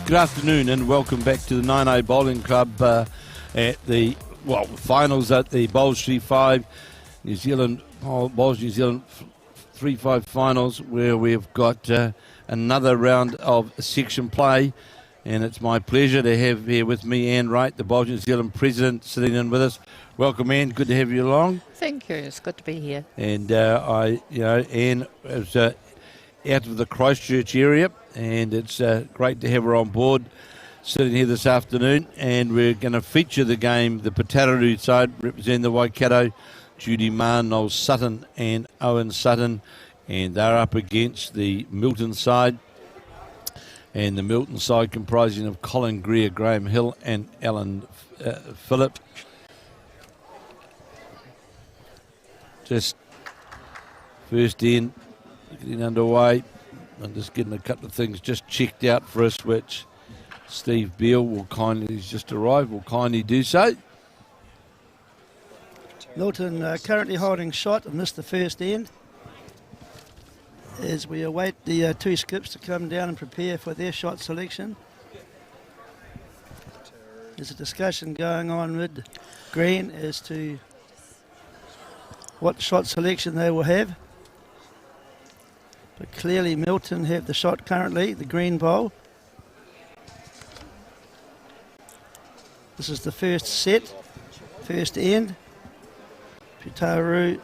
Good afternoon and welcome back to the Naenae Bowling Club at the finals at the Bowls3Five New Zealand Bowls New Zealand 3-5 finals, where we've got another round of section play, and it's my pleasure to have here with me Anne Wright, the Bowls New Zealand president, sitting in with us. Welcome, Anne. Good to have you along. Thank you. It's good to be here. And Anne is out of the Christchurch area, and it's great to have her on board sitting here this afternoon. And we're going to feature the game, the Putaruru side representing the Waikato, Judy, Marr, Noel, Sutton and Owen Sutton, and they're up against the Milton side, and the Milton side comprising of Colleen, Greer, Graeme Hill and Allan Phillip. Just first in, getting underway. I'm just getting a couple of things just checked out for us, which Steve Beale he's just arrived, will kindly do so. Milton currently holding shot and missed the first end as we await the two skips to come down and prepare for their shot selection. There's a discussion going on with Green as to what shot selection they will have. But clearly Milton have the shot currently, the green bowl. This is the first set, first end. Putaruru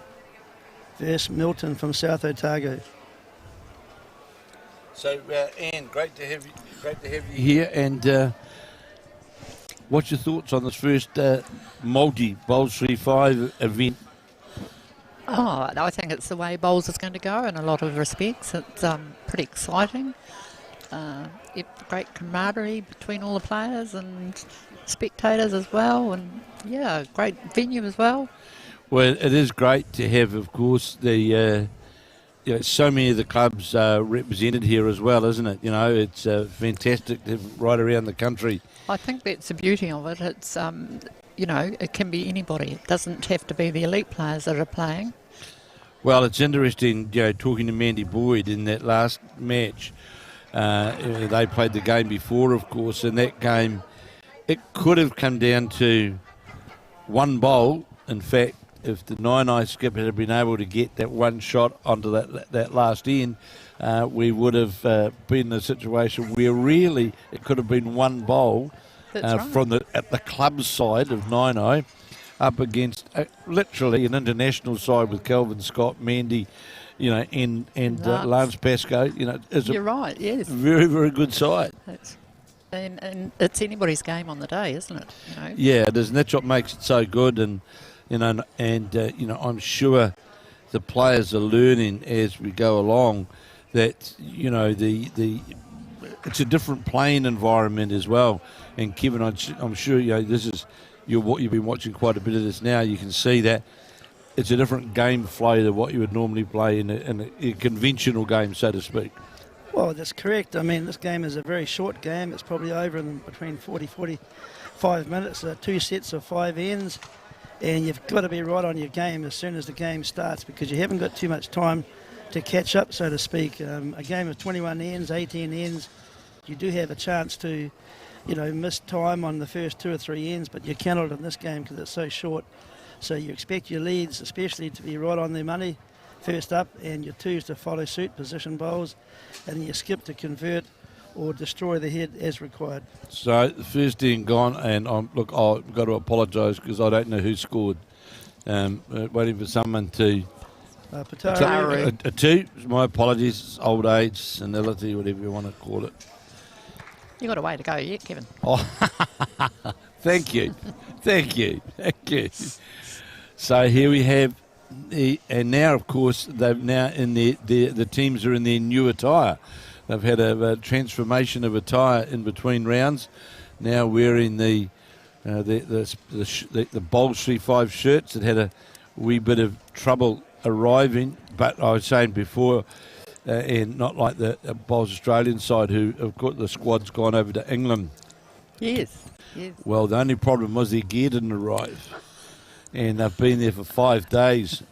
versus Milton from South Otago. So Anne, great to have you here. And what's your thoughts on this first multi Bowls3Five event? Oh, I think it's the way bowls is going to go in a lot of respects. It's pretty exciting. Great camaraderie between all the players and spectators as well, and yeah, great venue as well. Well, it is great to have, of course, the so many of the clubs represented here as well, isn't it? You know, it's fantastic to have right around the country. I think that's the beauty of it. It's it can be anybody. It doesn't have to be the elite players that are playing. Well, it's interesting, talking to Mandy Boyd in that last match. They played the game before, of course, and that game, it could have come down to one bowl. In fact, if the Naenae skipper had been able to get that one shot onto that last end, we would have been in a situation where really it could have been one bowl from the club side of Naenae up against literally an international side with Kelvin Scott, Mandy, and Lance Pascoe. You're right. Yes, very, very good side. And it's anybody's game on the day, isn't it? Yeah, it is, and that's what makes it so good. And I'm sure the players are learning as we go along that it's a different playing environment as well. And Kevin, I'm sure this is what you've been watching quite a bit of this now. You can see that it's a different game flow than what you would normally play in a conventional game, so to speak. Well, that's correct. I mean, this game is a very short game. It's probably over in between 45 minutes, two sets of 5 ends. And you've got to be right on your game as soon as the game starts, because you haven't got too much time to catch up, so to speak. A game of 21 ends, 18 ends, you do have a chance to, miss time on the first 2 or 3 ends, but you cannot in this game because it's so short. So you expect your leads, especially, to be right on their money first up, and your twos to follow suit, position bowls, and your skip to convert or destroy the head as required. So the first end gone, and I've got to apologise because I don't know who scored. Waiting for someone to... Putaruru. A 2. My apologies. Old age, senility, whatever you want to call it. You got a way to go yet, Kevin. Oh, thank you. Thank you. So here we have, and now of course they've now in the teams are in their new attire. They've had a transformation of attire in between rounds. Now wearing the Bowls3Five shirts that had a wee bit of trouble arriving, but I was saying before, and not like the Bowls Australian side, who have got the squad's gone over to England. Yes. Well, the only problem was their gear didn't arrive, and they've been there for 5 days.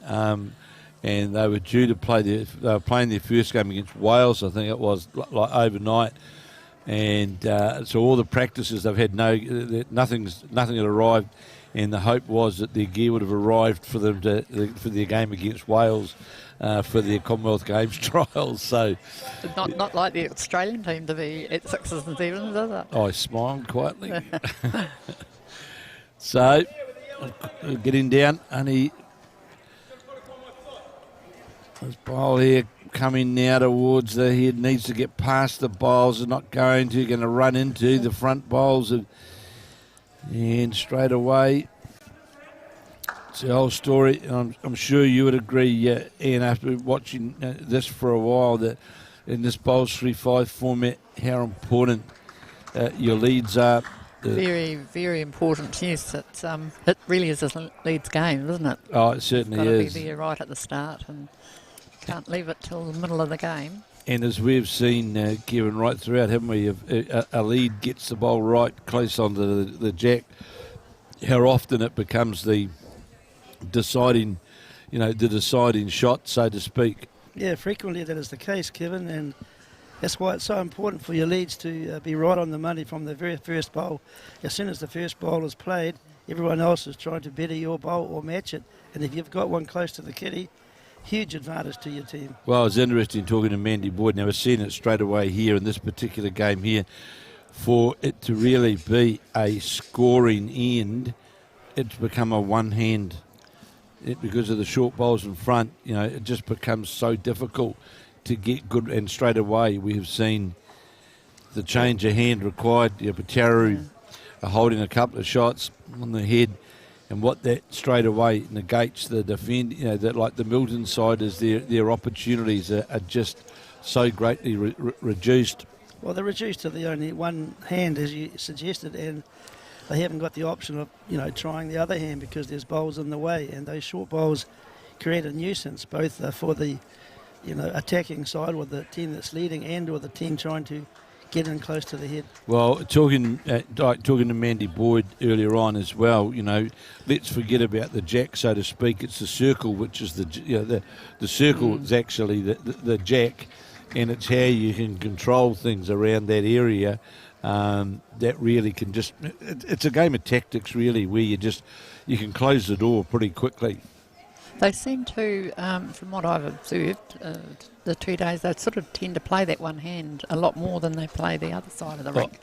And they were due to play they were playing their first game against Wales, I think it was, like overnight. And so all the practices they've had, nothing had arrived, and the hope was that their gear would have arrived for them for their game against Wales for their Commonwealth Games trials. So not like the Australian team to be at 6s and 7s, is it? I smiled quietly. So getting down, only this bowl here coming now towards the head, needs to get past the bowls, are not going to run into the front bowls, and straight away it's the whole story. I'm sure you would agree, Ian, after watching this for a while, that in this Bowls3Five format, how important your leads are. Very, very important. Yes, it really is a leads game, isn't it? Oh, it certainly Got to is. be there right at the start and can't leave it till the middle of the game. And as we've seen, Kevin, right throughout, haven't we? If a lead gets the ball right close onto the jack, how often it becomes the deciding shot, so to speak. Yeah, frequently that is the case, Kevin, and that's why it's so important for your leads to be right on the money from the very first bowl. As soon as the first bowl is played, everyone else is trying to better your bowl or match it. And if you've got one close to the kitty, huge advantage to your team. Well, it's interesting talking to Mandy Boyd. Now, we're seeing it straight away here in this particular game here. For it to really be a scoring end, it's become a one-hand. Because of the short bowls in front, it just becomes so difficult to get good, and straight away we have seen the change of hand required. Putaruru are holding a couple of shots on the head, and what that straight away negates the defend. That like the Milton side is their opportunities are just so greatly reduced. Well, they're reduced to the only one hand, as you suggested, and they haven't got the option of trying the other hand because there's bowls in the way, and those short bowls create a nuisance both for the attacking side with the team that's leading and or the team trying to get in close to the head. Well, talking to Mandy Boyd earlier on as well, let's forget about the jack, so to speak. It's the circle, which is the circle is actually the jack, and it's how you can control things around that area. That really can it's a game of tactics really, where you can close the door pretty quickly. They seem to, from what I've observed, the 2 days, they sort of tend to play that one hand a lot more than they play the other side of the rink.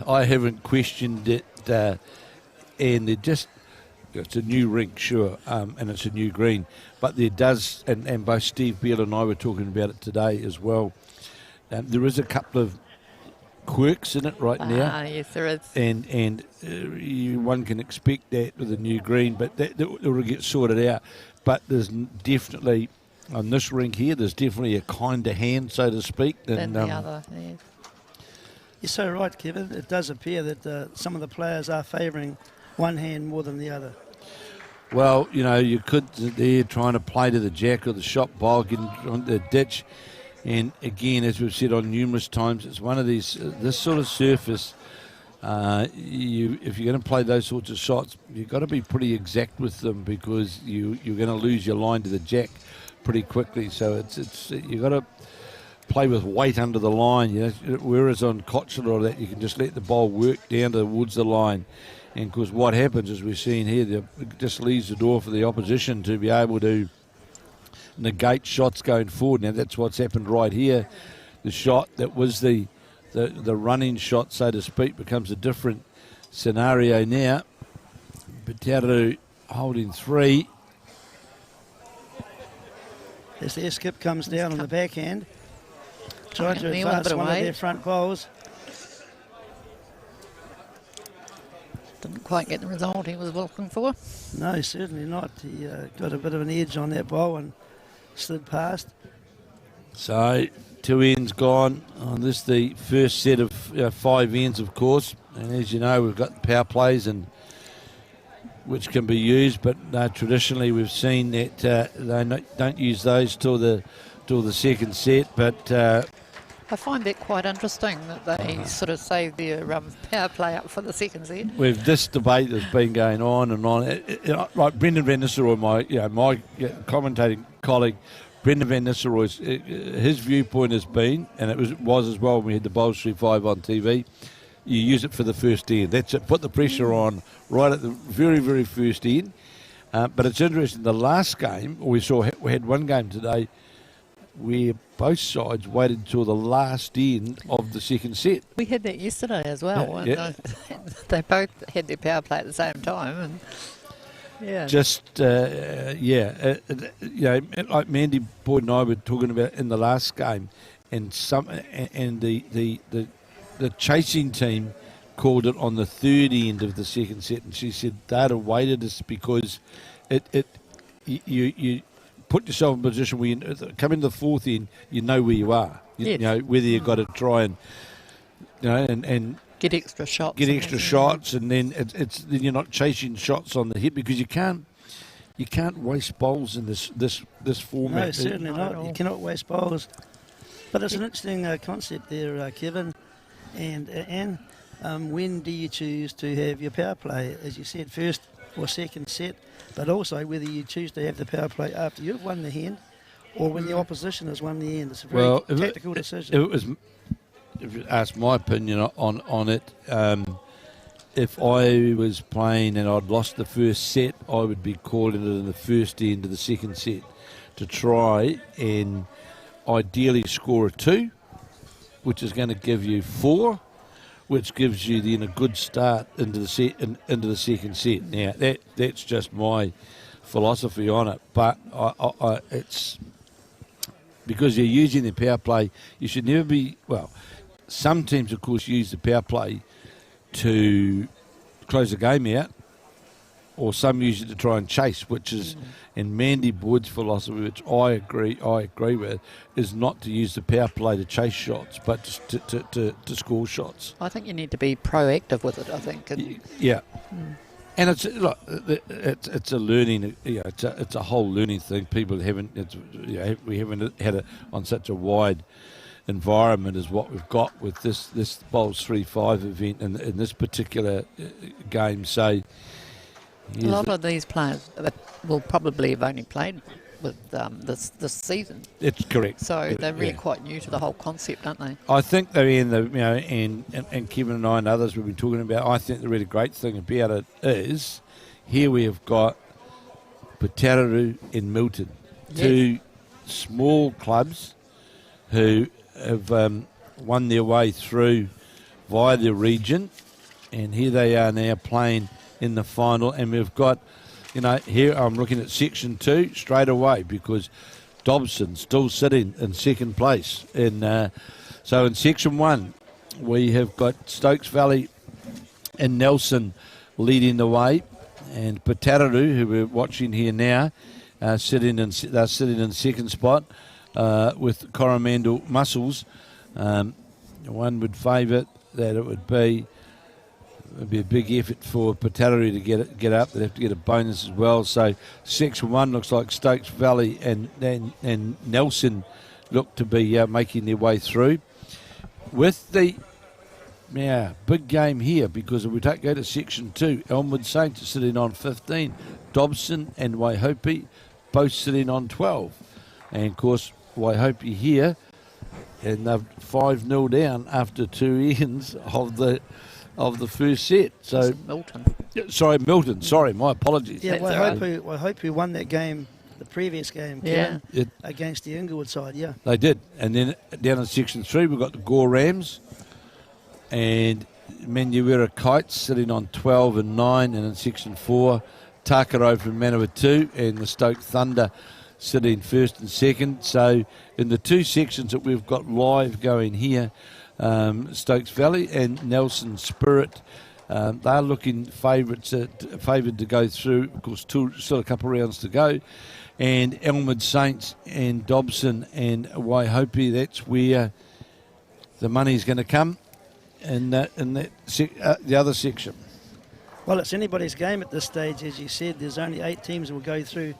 I haven't questioned it, and it's a new rink, sure, and it's a new green, but there does, and both Steve Beale and I were talking about it today as well, there is a couple of quirks in it right now. Yes, there is. And one can expect that with a new green, but that will get sorted out. But there's definitely, on this rink here, there's definitely a kinder hand, so to speak, than the other. Yes. You're so right, Kevin. It does appear that some of the players are favouring one hand more than the other. Well, you could, they're trying to play to the jack or the shot bowl, getting on the ditch. And again, as we've said on numerous times, it's one of these, this sort of surface, if you're going to play those sorts of shots, you've got to be pretty exact with them, because you're going to lose your line to the jack pretty quickly. So you've got to play with weight under the line. Whereas on Cotchler or that, you can just let the ball work down towards the line. And because what happens, as we're seeing here, it just leaves the door for the opposition to be able to negate shots going forward. Now that's what's happened right here. The shot that was the running shot, so to speak, becomes a different scenario now. Putaruru holding 3. As their skip comes down on the backhand, trying to advance one of their front bowls. Didn't quite get the result he was looking for. No, certainly not. He got a bit of an edge on that bowl and slid past. So 2 ends gone on this, the first set of 5 ends, of course. And as you know, we've got power plays and which can be used, but traditionally we've seen that they don't use those till the second set. But I find that quite interesting that they sort of save their power play up for the second set. We've this debate that's been going on and on. Like Brendan Van Nistelrooy, my commentating colleague, Brendan Van Nistelrooy's, his viewpoint has been, and it was as well when we had the Bowls3Five on TV, you use it for the first end. That's it. Put the pressure on right at the very, very first end. But it's interesting. The last game, we had one game today where both sides waited until the last end of the second set. We had that yesterday as well. Yeah. They both had their power play at the same time. And yeah. Just, like Mandy Boyd and I were talking about in the last game, and the chasing team called it on the third end of the second set, and she said they'd have waited us because you put yourself in a position where you come into the fourth end, you know where you are. You know whether you've got to try and and get extra shots. And then then you're not chasing shots on the hip because you can't waste bowls in this format. No, certainly not. You cannot waste bowls. But it's an interesting concept there, Kevin and Anne. When do you choose to have your power play, as you said, first or second set, but also whether you choose to have the power play after you've won the hand or when the opposition has won the end. It's a very tactical decision. If you ask my opinion on it, if I was playing and I'd lost the first set, I would be calling it in the first end of the second set to try and ideally score a 2, which is going to give you 4, which gives you then a good start into the second set. Now that's just my philosophy on it, but it's because you're using the power play. You should never be Some teams, of course, use the power play to close the game out, or some use it to try and chase, which is, in Mandy Boyd's philosophy, which I agree with, is not to use the power play to chase shots, but to score shots. I think you need to be proactive with it, I think. And it's a learning, it's a whole learning thing. People we haven't had it on such a wide environment as what we've got with this Bowls3Five event and in this particular game. So a lot of these players will probably have only played with this season. It's correct. So they're really quite new to the whole concept, aren't they? I think they're and Kevin and I and others we've been talking about. I think the really great thing about it is here we have got Putaruru and Milton, two small clubs who have won their way through via the region, and here they are now playing in the final. And we've got, here I'm looking at Section 2 straight away because Dobson's still sitting in second place. So in Section 1, we have got Stokes Valley and Nelson leading the way, and Putaruru, who we're watching here now, they're sitting in second spot. With Coromandel Muscles, one would favour that it would be a big effort for Putaruru to get up. They'd have to get a bonus as well. So Section 1 looks like Stokes Valley and Nelson look to be making their way through. With the big game here, because if we go to Section 2, Elmwood Saints are sitting on 15, Dobson and Waihope both sitting on 12. And of course, Waihope here, and they're 5-0 down after 2 ends of the first set. So Milton. Sorry, my apologies. Yeah, Waihope won that game, the previous game, against the Inglewood side. Yeah, they did. And then down in Section 3, we've got the Gore Rams and Manuera Kites sitting on 12 and 9, and in Section 4, Takaro from Manawatu and the Stoke Thunder sitting first and second. So in the 2 sections that we've got live going here, Stokes Valley and Nelson Spirit, they're looking favoured to go through. Of course, still a couple of rounds to go. And Elmwood Saints and Dobson and Waihope, that's where the money's going to come in the other section. Well, it's anybody's game at this stage. As you said, there's only 8 teams that will go through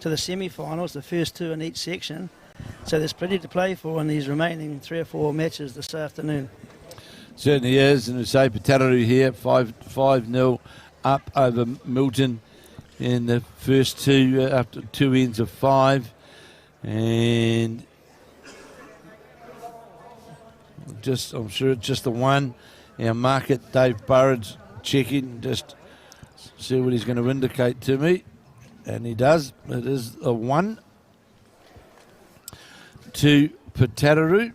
to the semi-finals, the first 2 in each section. So there's plenty to play for in these remaining 3 or 4 matches this afternoon. Certainly is, and we say Putaruru here, 5-0 up over Milton in the first 2 after 2 ends of 5. And I'm sure it's just the one. Our market, Dave Burridge, checking, just see what he's going to indicate to me. And he does. It is a 1 to Putaruru.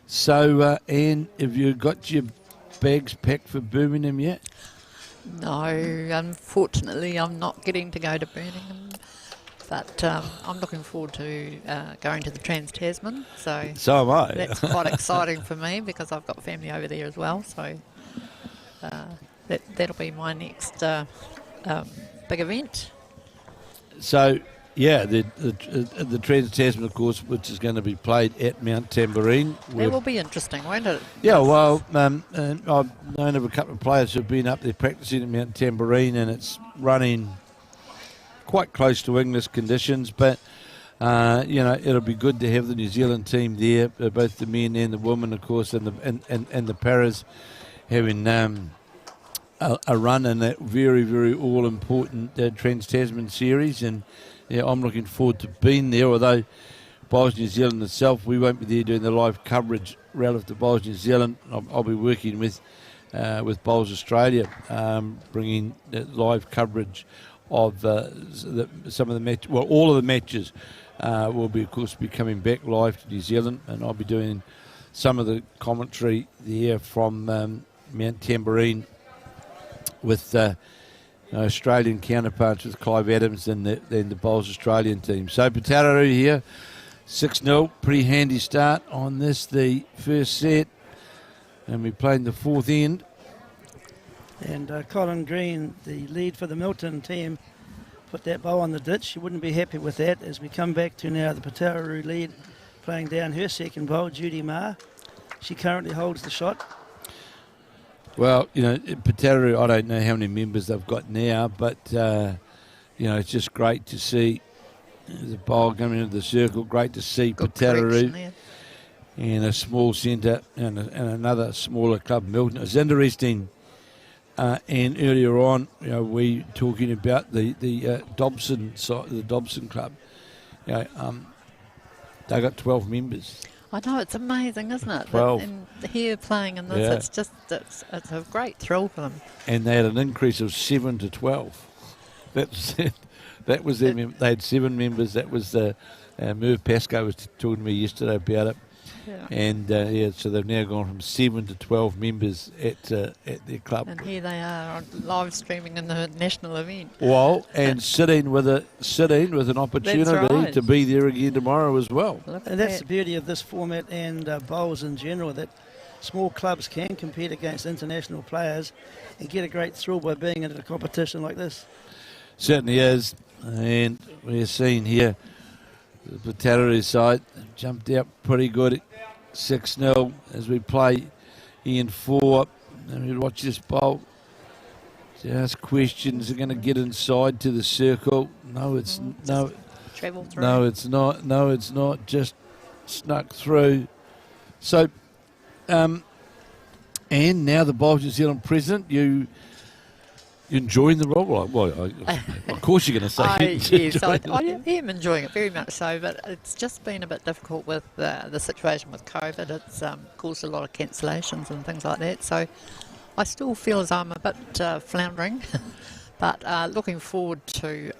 So, Anne, have you got your bags packed for Birmingham yet? No, unfortunately, I'm not getting to go to Birmingham, but I'm looking forward to going to the Trans-Tasman. So am I. That's quite exciting for me because I've got family over there as well. So that'll be my next big event. So, yeah, the Trans-Tasman, of course, which is going to be played at Mount Tambourine. That will be interesting, won't it? Yeah, well, I've known of a couple of players who've been up there practicing at Mount Tambourine, and it's running quite close to English conditions, but it'll be good to have the New Zealand team there, both the men and the women, of course, and the paras having a run in that very, very all-important Trans-Tasman series. And yeah, I'm looking forward to being there, although Bowls New Zealand itself, we won't be there doing the live coverage relative to Bowls New Zealand. I'll be working with Bowls Australia, bringing live coverage of some of the matches. Well, all of the matches will be, of course, be coming back live to New Zealand, and I'll be doing some of the commentary there from Mount Tambourine with Australian counterparts, with Clive Adams and the Bowls Australian team. So Putaruru here, 6-0, pretty handy start on this, the first set, and we're playing the fourth end. And Colin Green, the lead for the Milton team, put that bow on the ditch. You wouldn't be happy with that as we come back to now the Putaruru lead, playing down her second bowl, Judy Marr. She currently holds the shot. Well, Putaruru, I don't know how many members they've got now, but, it's just great to see the bowl coming into the circle. Great to see Putaruru and a small centre and another smaller club, Milton. It's interesting, and earlier on, we talking about the Dobson side, the Dobson club. They got 12 members. I know, it's amazing, isn't it? 12. And here playing in this, it's a great thrill for them. And they had an increase of 7 to 12. That was them. They had 7 members. That was Merv Pascoe was talking to me yesterday about it. Yeah. And so they've now gone from 7 to 12 members at their club. And here they are live streaming in the national event. Well, and sitting with an opportunity to be there again tomorrow as well. And that's the beauty of this format and bowls in general, that small clubs can compete against international players and get a great thrill by being in a competition like this. Certainly is. And we're seeing here the Putaruru side jumped out pretty good at 6-0 as we play in 4. And we watch this bowl. Just questions. Are going to get inside to the circle. No, it's no. Travel through. No, it's not. No, it's not. Just snuck through. So, and now the Bowls New Zealand president, you enjoying the role? Well, of course you're going to say. Yes, I am enjoying it very much so, but it's just been a bit difficult with the situation with COVID. It's caused a lot of cancellations and things like that. So I still feel as I'm a bit floundering, but looking forward to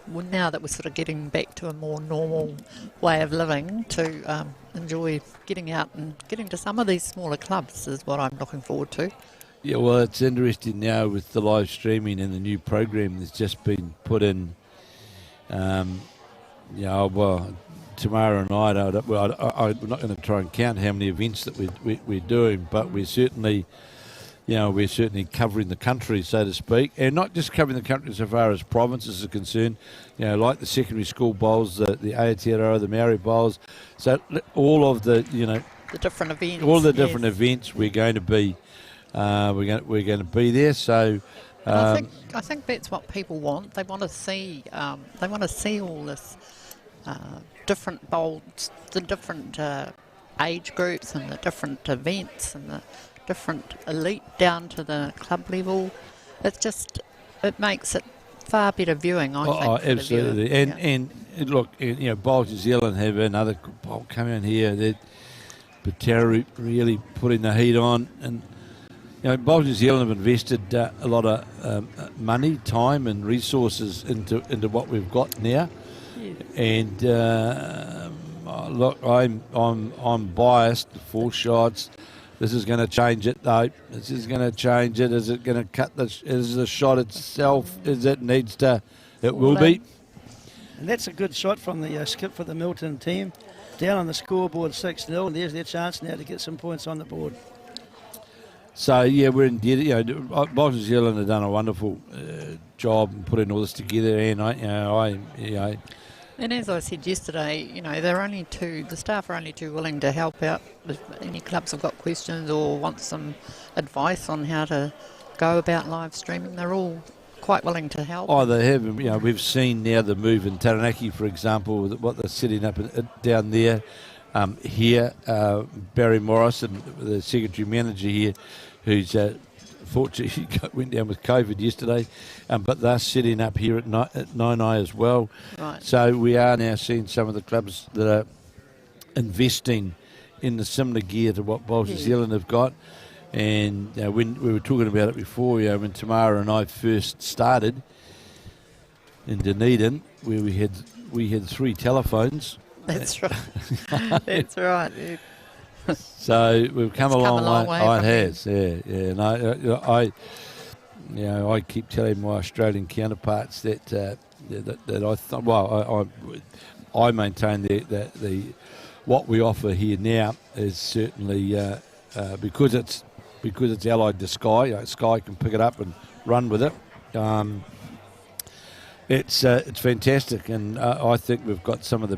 now that we're sort of getting back to a more normal way of living, to enjoy getting out and getting to some of these smaller clubs is what I'm looking forward to. Yeah, well, it's interesting now with the live streaming and the new program that's just been put in. Well, tomorrow night, I'm not going to try and count how many events that we're doing, but we're certainly covering the country, so to speak, and not just covering the country so far as provinces are concerned. Like the secondary school bowls, the Aotearoa, the Maori bowls. So all of the the different events, all the different events we're going to be. We're going to be there. So I think that's what people want. They want to see. They want to see all this different bowls, the different age groups, and the different events, and the different elite down to the club level. it makes it far better viewing, I think. Oh, for the viewer. absolutely. And look, Bowls New Zealand have another good bowl coming in here. That Putaruru really putting the heat on, and Bowls New Zealand have invested a lot of money, time, and resources into what we've got now. Yeah. And look, I'm biased. 4 shots. This is going to change it, though. This is going to change it. Is it going to cut is the shot itself? Is it needs to? It will be. And that's a good shot from the skip for the Milton team. Down on the scoreboard 6-0, and there's their chance now to get some points on the board. So, yeah, we're indebted. Bowls New Zealand have done a wonderful job in putting all this together. And, And as I said yesterday, the staff are only too willing to help out if any clubs have got questions or want some advice on how to go about live streaming. They're all quite willing to help. Oh, they have. We've seen now the move in Taranaki, for example, what they're setting up down there. Here, Barry Morrison, the secretary manager here, who's fortunately went down with COVID yesterday, but they're setting up here at Naenae as well. Right. So we are now seeing some of the clubs that are investing in the similar gear to what Bowls New Zealand have got. And when we were talking about it before, when Tamara and I first started in Dunedin, where we had 3 telephones. That's right. That's right. Yeah. So we've come a long way. Oh, it from has, yeah. And I keep telling my Australian counterparts that I maintain that what we offer here now is certainly because it's allied to Sky. Sky can pick it up and run with it. It's fantastic, and I think we've got some of the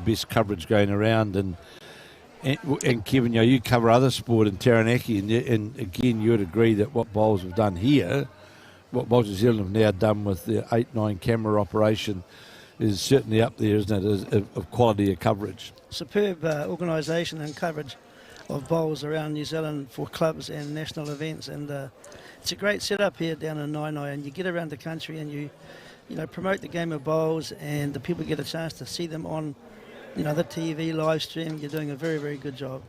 best coverage going around. And Kevin, you cover other sport in Taranaki, and again, you would agree that what Bowls have done here, what Bowls New Zealand have now done with the 8-9 camera operation, is certainly up there, isn't it, of quality of coverage. Superb organisation and coverage of bowls around New Zealand for clubs and national events, and it's a great setup here down in Naenae, and you get around the country and you promote the game of bowls, and the people get a chance to see them on the TV live stream. You're doing a very, very good job.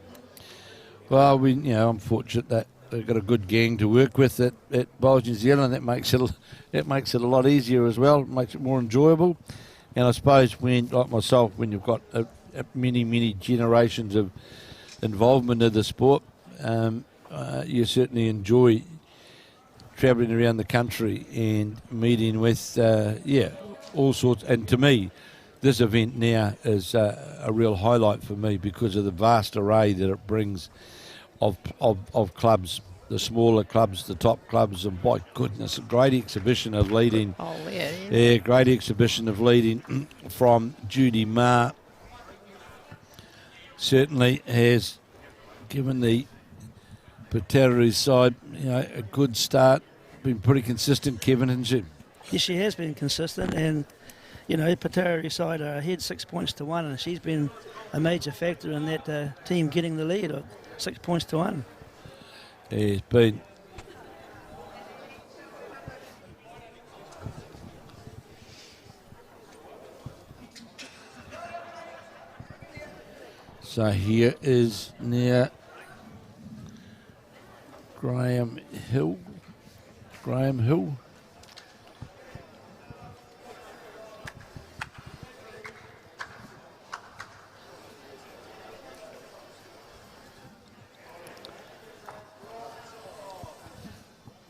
Well, I'm fortunate that they've got a good gang to work with at Bowls New Zealand. That makes it a lot easier as well. It makes it more enjoyable. And I suppose when you've got many generations of involvement in the sport, you certainly enjoy travelling around the country and meeting with all sorts. And to me, this event now is a real highlight for me because of the vast array that it brings of clubs, the smaller clubs, the top clubs, and by goodness, a great exhibition of leading. Oh, yeah. Yeah, great exhibition of leading from Judy Marr. Certainly has given the Putaruru side a good start. Been pretty consistent, Kevin, hasn't she? Yes, she has been consistent, and Putaruru side are ahead 6-1, and she's been a major factor in that team getting the lead of 6-1. Yeah, it's been. So here is now Graeme Hill.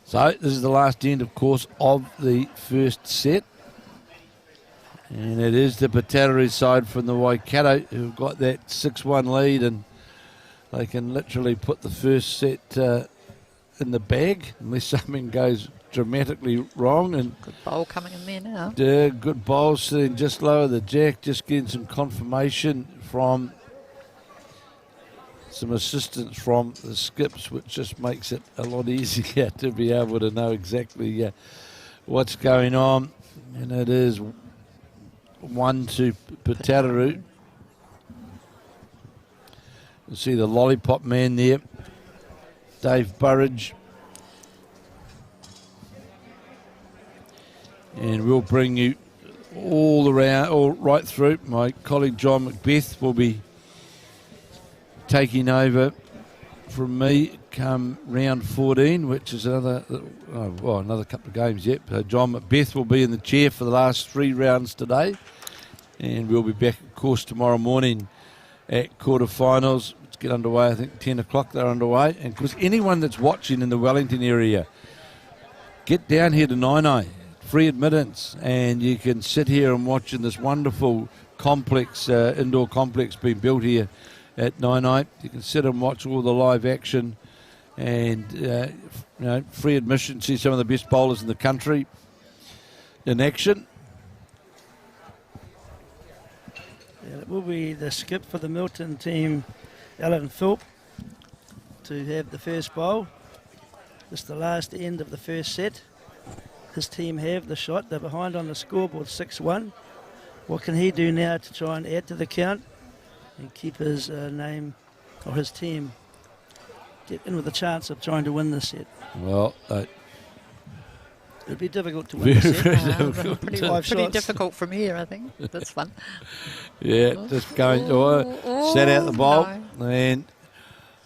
So this is the last end, of course, of the first set. And it is the Putaruru side from the Waikato who've got that 6-1 lead, and they can literally put the first set in the bag unless something goes dramatically wrong. And Good bowl coming in there now. good bowl sitting just lower the jack, just getting some confirmation from some assistance from the skips, which just makes it a lot easier to be able to know exactly what's going on. And it is 1-2 Putaruru. You see the lollipop man there, Dave Burridge. And we'll bring you all right through. My colleague John Macbeth will be taking over from me come round 14, which is another couple of games yet. John Macbeth will be in the chair for the last 3 rounds today. And we'll be back, of course, tomorrow morning at quarterfinals. Let's get underway. I think 10 o'clock they're underway. And of course, anyone that's watching in the Wellington area, get down here to Naenae. Free admittance, and you can sit here and watch in this wonderful complex, indoor complex being built here at Naenae. You can sit and watch all the live action, and free admission. See some of the best bowlers in the country in action. Yeah, it will be the skip for the Milton team, Allan to have the first bowl. This is the last end of the first set. His team have the shot. They're behind on the scoreboard 6-1. What can he do now to try and add to the count and keep his name or his team get in with a chance of trying to win this set? Well, it'd be difficult to win the set. Pretty difficult from here, I think. That's fun. Yeah, just going set out the bowl, and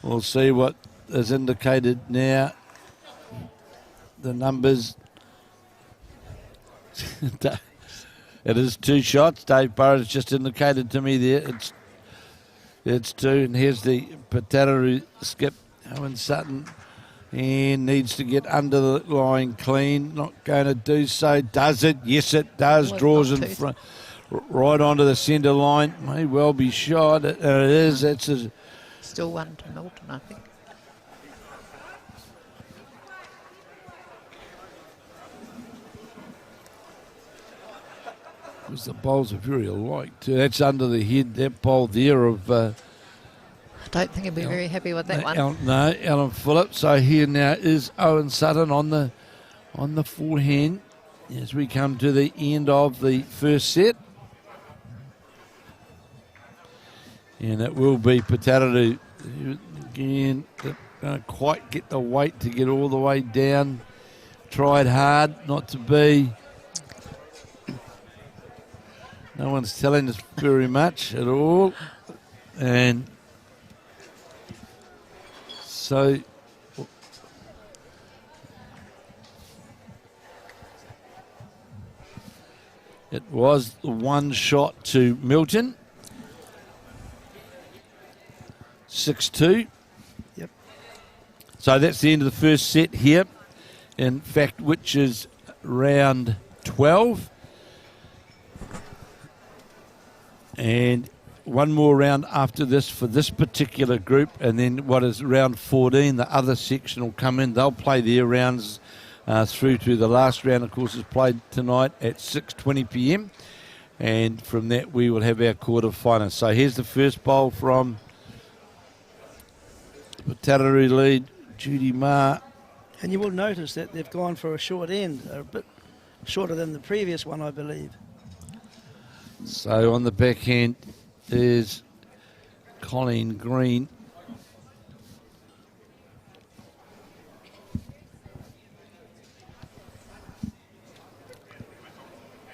we'll see what is indicated now. The numbers. It is 2 shots. Dave Burrows just indicated to me there. It's 2, and here's the Putaruru skip. Owen Sutton, and needs to get under the line clean. Not going to do so. Does it? Yes, it does. Draws in front, right onto the centre line. May well be shot. It is. It's still 1 to Milton, I think. Because the bowls are very alike too. That's under the head, that bowl there of... I don't think he'll be very happy with that one. Allan Phillips. So here now is Owen Sutton on the forehand as we come to the end of the first set. And it will be Putaruru again. Don't quite get the weight to get all the way down. Tried hard not to be. No one's telling us very much at all. And so it was 1 shot to Milton. 6-2. Yep. So that's the end of the first set here. In fact, which is round 12. And one more round after this for this particular group, and then what is round 14, the other section will come in. They'll play their rounds through to the last round, of course, is played tonight at 6:20 p.m. And from that, we will have our quarterfinals. So here's the first bowl from the Putaruru lead, Judy Marr. And you will notice that they've gone for a short end, a bit shorter than the previous one, I believe. So on the backhand is Colleen Green.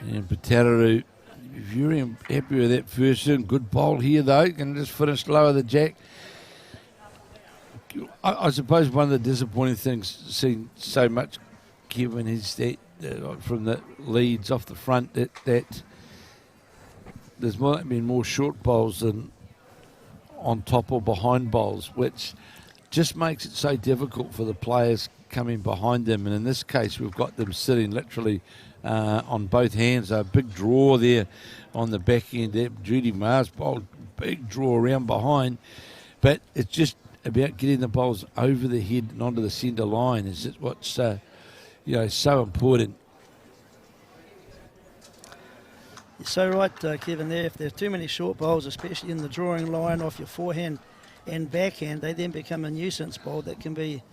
And Putaruru, very happy with that first one. Good bowl here though, can just finish lower the jack. I suppose one of the disappointing things seeing so much, Kevin, is that from the leads off the front that there's been more short bowls than on top or behind bowls, which just makes it so difficult for the players coming behind them. And in this case, we've got them sitting literally on both hands. A big draw there on the back end there. Judy Marr's bowled, big draw around behind. But it's just about getting the bowls over the head and onto the centre line is what's so important. You're so right, Kevin, there. If there's too many short bowls, especially in the drawing line off your forehand and backhand, they then become a nuisance bowl that can be,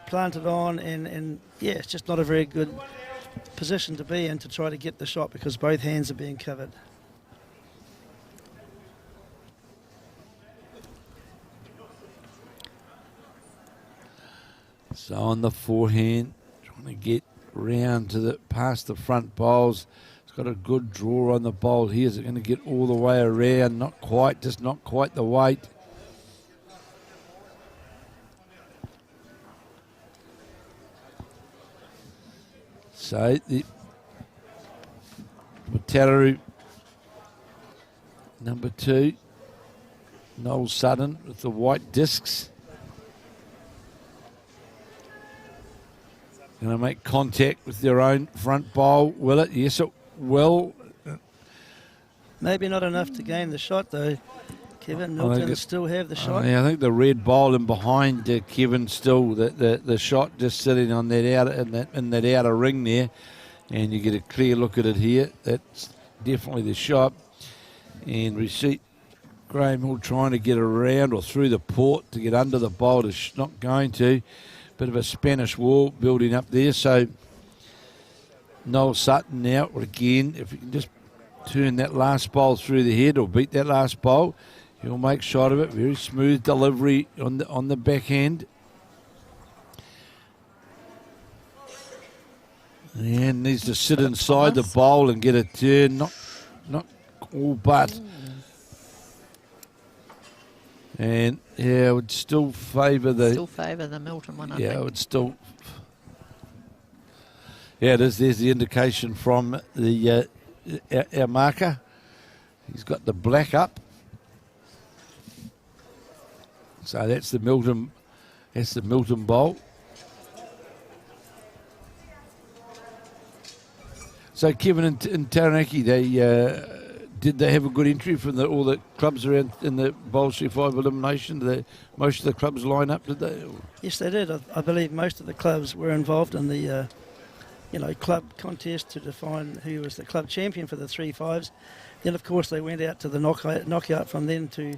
planted on and it's just not a very good position to be in to try to get the shot because both hands are being covered. So on the forehand, trying to get round to the past the front bowls. It's got a good draw on the bowl here. Is it going to get all the way around? Not quite, just not quite the weight. So the Putaruru, number 2, Noel Sutton with the white discs. Going to make contact with their own front bowl. Will it? Yes, it will. Maybe not enough to gain the shot, though. Kevin, Milton still have the shot. Yeah, I think the red bowl and behind Kevin still the shot just sitting on that outer in that outer ring there, and you get a clear look at it here. That's definitely the shot. And we see Graeme Hill trying to get around or through the port to get under the bowl. Is not going to. Bit of a Spanish wall building up there. So Noel Sutton now again. If you can just turn that last bowl through the head or beat that last bowl, he'll make shot of it. Very smooth delivery on the backhand. And needs to sit inside the bowl and get a turn. Not all but. And yeah, it would still favour the Milton one. I think. It would still. Yeah, there's the indication from the our marker. He's got the black up. So that's the Milton. That's the Milton bowl. So Kevin and Taranaki, did they have a good entry from all the clubs around in the Bowls3Five elimination? Did most of the clubs line up, did they? Yes, they did. I believe most of the clubs were involved in the club contest to define who was the club champion for the 3-5s. Then, of course, they went out to the knockout from then to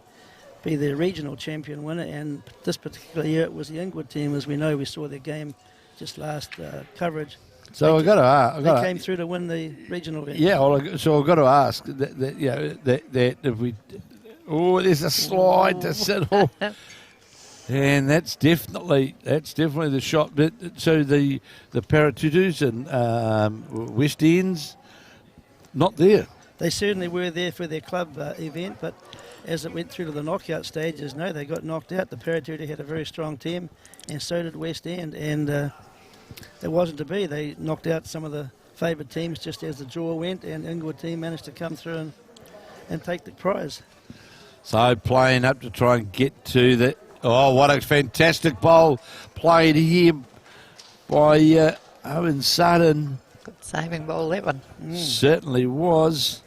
be the regional champion winner. And this particular year, it was the Inglewood team. As we know, we saw their game just last coverage. So they came through to win the regional event. Yeah, so I've got to ask that if we, there's a slide to settle, and that's definitely the shot. So the Paratutus and West Ends, not there. They certainly were there for their club event, but as it went through to the knockout stages, no, they got knocked out. The Paratutu had a very strong team, and so did West End, and it wasn't to be. They knocked out some of the favoured teams just as the draw went, and Inglewood team managed to come through and take the prize. So playing up to try and get to the... Oh, what a fantastic bowl played here by Owen Sutton. Good saving bowl, that one. Certainly was.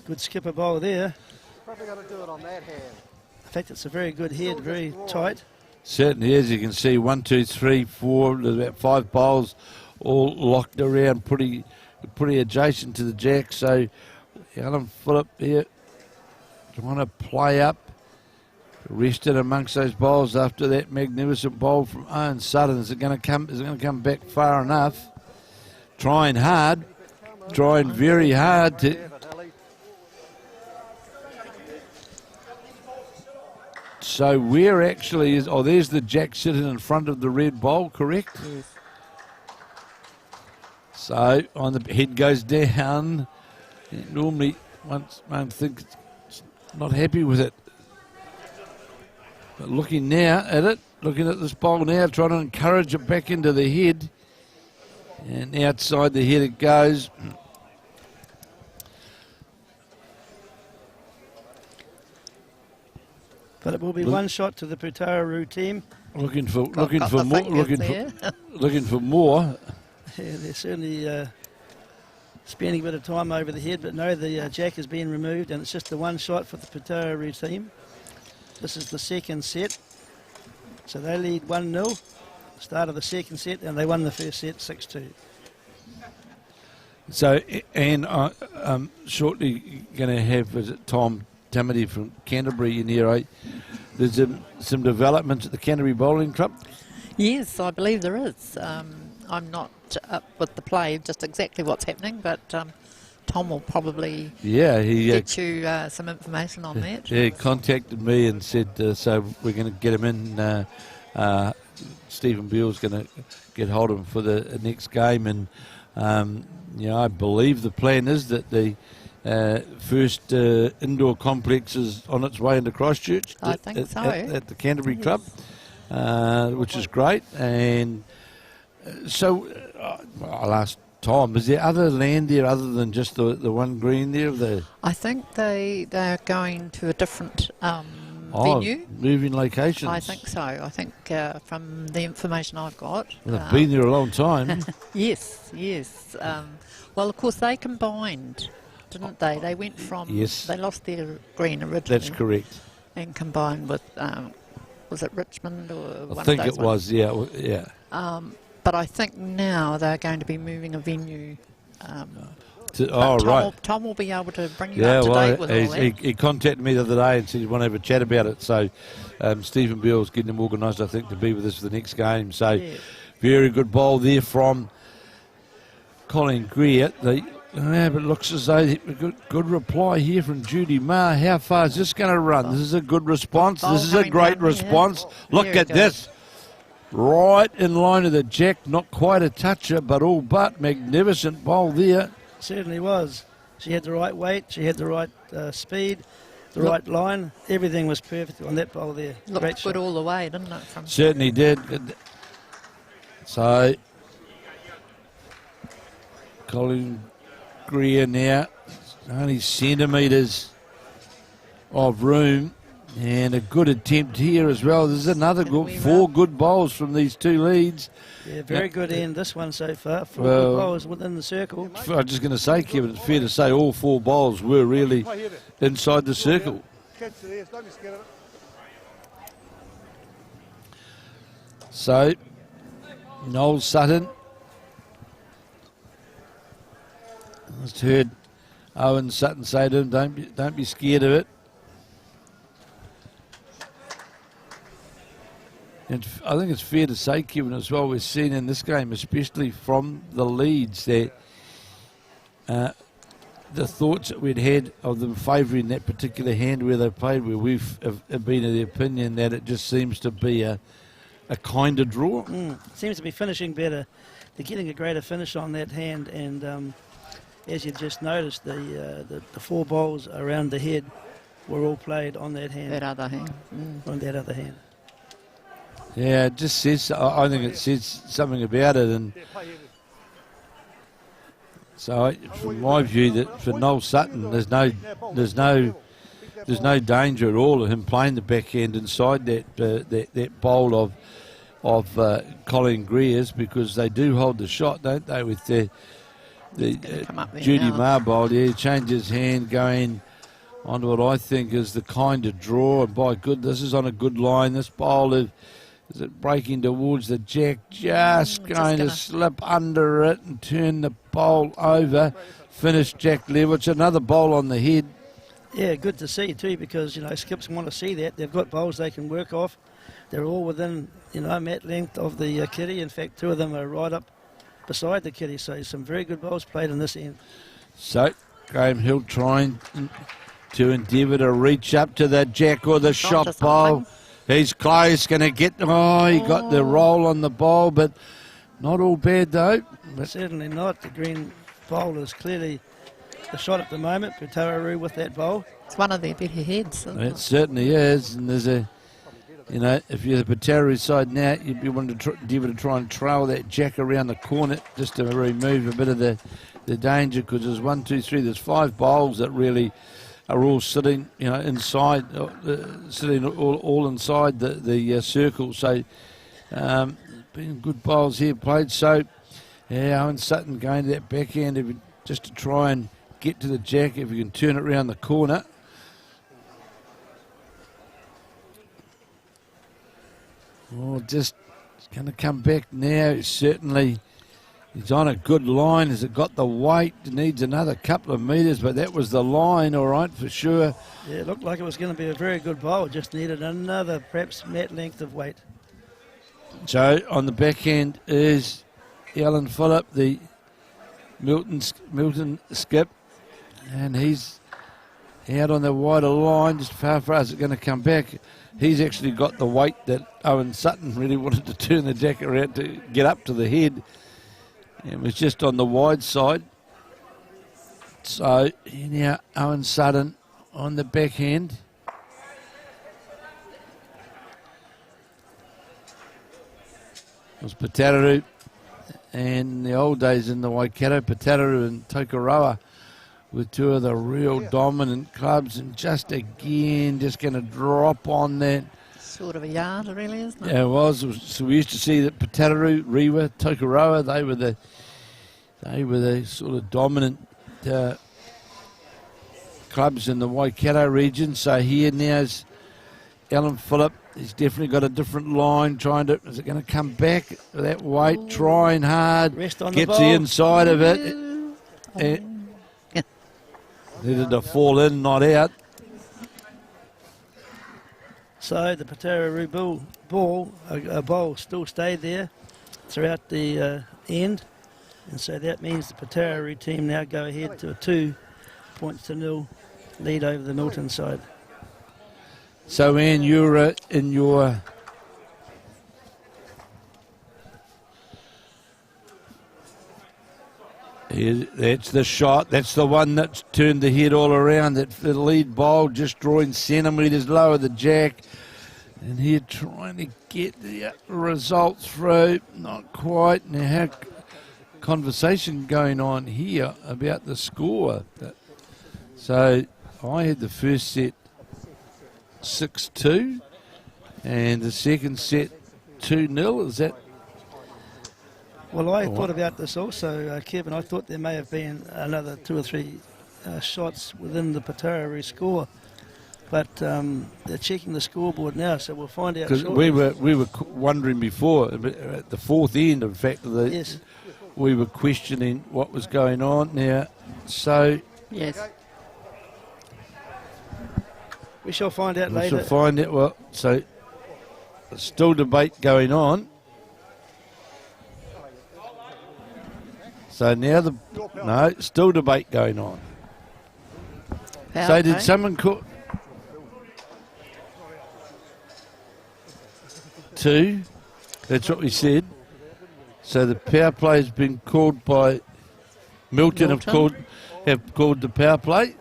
Good skipper bowl there. Probably got to do it on that hand. In fact, it's a very good head, very tight. Certainly is. You can see 1, 2, 3, 4, there's about 5 bowls all locked around pretty adjacent to the jack. So Allan Phillip here trying to play up, rested amongst those bowls after that magnificent bowl from Owen Sutton. Is it going to come back far enough? Trying very hard to... So where actually is... Oh, there's the jack sitting in front of the red bowl, correct? Yes. So on the head goes down. Normally one thinks it's not happy with it. But looking now at it, looking at this bowl now, trying to encourage it back into the head. And outside the head it goes. But it will be one shot to the Putaruru team. Looking for more. Yeah, they're certainly spending a bit of time over the head, but no, the jack has been removed, and it's just the one shot for the Putaruru team. This is the second set, so they lead 1-0. Start of the second set, and they won the first set 6-2. So, and I'm shortly going to have Tom Tamati from Canterbury in here, right? There's some developments at the Canterbury Bowling Club? Yes, I believe there is. I'm not up with the play, just exactly what's happening, but Tom will probably get you some information on that. Yeah, he contacted me and said, so we're going to get him in Stephen Beale's going to get hold of him for the next game. And, I believe the plan is that the first indoor complex is on its way into Christchurch. I think so. At the Canterbury Club, which is great. And so I'll ask Tom, is there other land there other than just the one green there? I think they're going to a different venue. Moving locations. I think so. I think from the information I've got. Well, they've been there a long time. Yes. Well, of course, they combined, didn't they? They went from... Yes. They lost their green originally. That's correct. And combined with, was it Richmond or one I think of those it was, yeah. But I think now they're going to be moving a venue. Right. Tom will be able to bring you up to date with all that. He contacted me the other day and said he wanted to have a chat about it. So Stephen Beale's getting him organised, I think, to be with us for the next game. So very good bowl there from Colleen Greer. But it looks as though a good reply here from Judy Marr. How far is this going to run? This is a good response. This is a great response. Look at this. Right in line of the jack. Not quite a toucher, but all but magnificent bowl there. Certainly was. She had the right weight. She had the right speed, the right line. Everything was perfect on that bowl there. Looked good all the way, didn't it? Certainly did. So, Colleen Greer now, only centimetres of room, and a good attempt here as well. There's another four good bowls from these two leads. Yeah, very good end this one so far. Four good bowls within the circle. I was just going to say, Kevin, it's fair to say all four bowls were really inside the circle. So, Noel Sutton. I just heard Owen Sutton say to him, don't be scared of it. And I think it's fair to say, Kevin, as well, we've seen in this game, especially from the leads, that the thoughts that we'd had of them favouring that particular hand where they played, where we've have been of the opinion that it just seems to be a kinder draw. Seems to be finishing better. They're getting a greater finish on that hand, and as you've just noticed, the four bowls around the head were all played on that hand. That other hand. On that other hand. Yeah, it just says, I think it says something about it. And so from my view, that for Noel Sutton, there's no danger at all of him playing the backhand inside that bowl of Colleen Greer's, because they do hold the shot, don't they, with the Judy Marr bowl. Yeah, he changed his hand going onto what I think is the kinder draw, and by good, this is on a good line. This bowl is it breaking towards the jack, just going to slip under it and turn the bowl over, finish jack level. It's another bowl on the head. Yeah, good to see too, because skips want to see that. They've got bowls they can work off. They're all within mat length of the kitty. In fact, two of them are right up beside the kitty. So some very good bowls played in this end. So Graeme Hill trying to endeavour to reach up to the jack or the shot bowl. He's close, going to get... he got the roll on the bowl, but not all bad, though. Certainly not. The green bowl is clearly the shot at the moment. Putaruru with that bowl. It's one of their better heads. It certainly is. And there's if you're the Putaruru side now, you'd be wanting to endeavour to try and trail that jack around the corner just to remove a bit of the danger, because there's 1, 2, 3, there's 5 bowls that really are all sitting, inside, sitting all inside the circle. So, being good bowls here played. So, Owen Sutton going to that backhand just to try and get to the jack if you can turn it around the corner. Just going to come back now. Certainly. He's on a good line. Has it got the weight? It needs another couple of metres, but that was the line, all right, for sure. Yeah, it looked like it was going to be a very good bowl. Just needed another, perhaps, mat length of weight. So, on the backhand is Allan Phillip, the Milton skip, and he's out on the wider line, just how far is it going to come back? He's actually got the weight that Owen Sutton really wanted to turn the jacket around to get up to the head. It was just on the wide side. So now Owen Sutton on the backhand. It was Putaruru, and the old days in the Waikato, Putaruru and Tokoroa were two of the real dominant clubs, and just again, just going to drop on that. Sort of a yard, really, isn't it? Yeah, it was. So we used to see that Putaruru, Rewa, Tokoroa, they were the sort of dominant clubs in the Waikato region. So here now is Allan Phillip. He's definitely got a different line. Is it going to come back that weight? Ooh. Trying hard. Rest on Gets the ball. inside of it. Needed to fall in, not out. So the Putaruru bowl still stayed there throughout the end. And so that means the Putaruru team now go ahead to a 2-0 lead over the Milton side. So, Anne, you're in your... That's the shot. That's the one that's turned the head all around. That the lead bowl just drawing centimetres lower the jack. And here trying to get the results through. Not quite. Now, how conversation going on here about the score. So, I had the first set 6-2 and the second set 2-0. Is that? Well, I thought about this also, Kevin. I thought there may have been another 2 or 3 shots within the Putaruru score, but they're checking the scoreboard now, so we'll find out. Because we were wondering before at the fourth end. In fact, Yes. we were questioning what was going on now. So Yes. We shall find out we later. shall find out. Well, so there's still debate going on. So now still debate going on. Foul So did play. someone call 2? That's what we said. So the power play has been called by Milton. Have called the power play.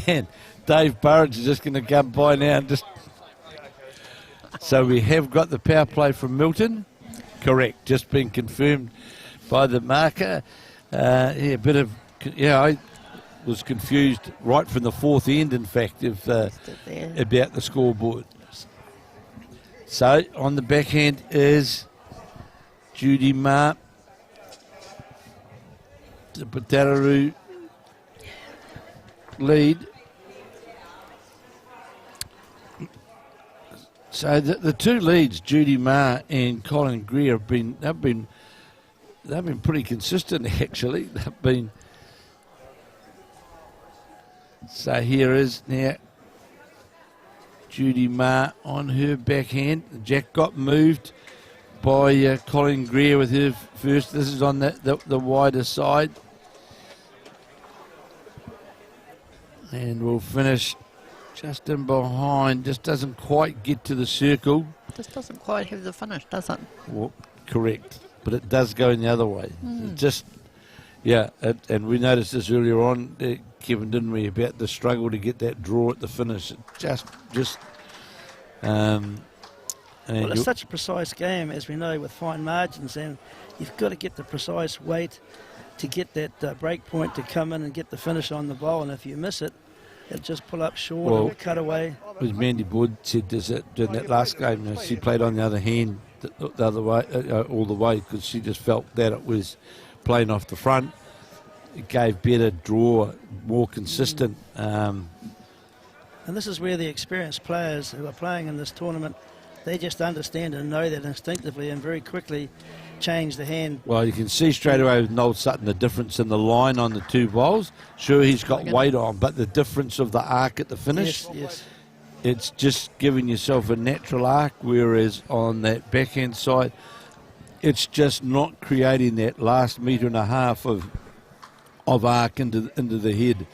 And Dave Burridge is just going to come by now and just. So we have got the power play from Milton. Correct, just been confirmed by the marker. I was confused right from the fourth end, in fact, about the scoreboard. So on the backhand is Judy Marr, the Putaruru lead. So the two leads, Judy Marr and Colleen Greer, they've been pretty consistent actually. They've been. So here is now Judy Marr on her backhand. The jack got moved by Colleen Greer with her first. This is on the wider side, and we'll finish just in behind. Just doesn't quite get to the circle. Just doesn't quite have the finish, does it? Well, correct, but it does go in the other way. It just, and we noticed this earlier on, Kevin, didn't we, about the struggle to get that draw at the finish. It just. Well, it's such a precise game, as we know, with fine margins, and you've got to get the precise weight to get that break point to come in and get the finish on the bowl, and if you miss it, it'll just pull up short and cut away. As Mandy Boyd said during that last game, she played on the other hand the other way, all the way, because she just felt that it was playing off the front. It gave better draw, more consistent. And this is where the experienced players who are playing in this tournament, they just understand and know that instinctively and very quickly change the hand. Well, you can see straight away with Noel Sutton the difference in the line on the two bowls. Sure, he's got weight on, but the difference of the arc at the finish, Yes. it's just giving yourself a natural arc, whereas on that backhand side, it's just not creating that last metre and a half of of arc into the head.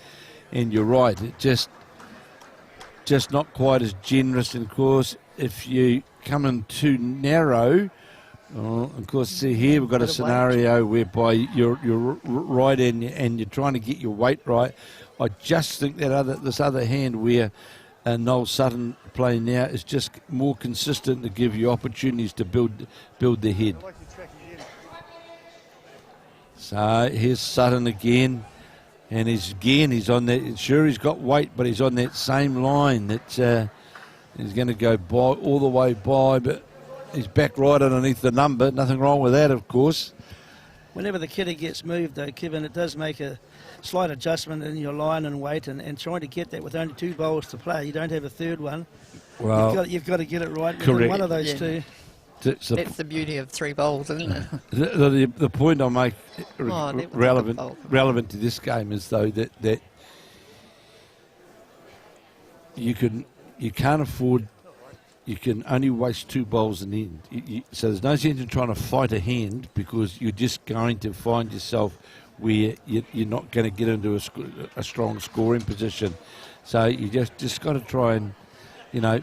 And you're right, it just not quite as generous. And of course, if you come in too narrow, of course, see here we've got a scenario whereby you're right and you're trying to get your weight right. I just think that this other hand where Noel Sutton playing now is just more consistent to give you opportunities to build the head. So here's Sutton again, and he's on that. Sure, he's got weight, but he's on that same line. That he's going to go by all the way by, but he's back right underneath the number. Nothing wrong with that, of course. Whenever the kitty gets moved, though, Kevin, it does make a slight adjustment in your line and weight, and trying to get that with only 2 bowls to play. You don't have a third one. Well, you've got to get it right. Correct. One of those two. That's the beauty of 3 bowls, isn't it? The point I make relevant to this game is though that you can't afford. You can only waste 2 bowls in the end. So there's no sense in trying to fight a hand, because you're just going to find yourself where you're not going to get into a strong scoring position. So you just got to try and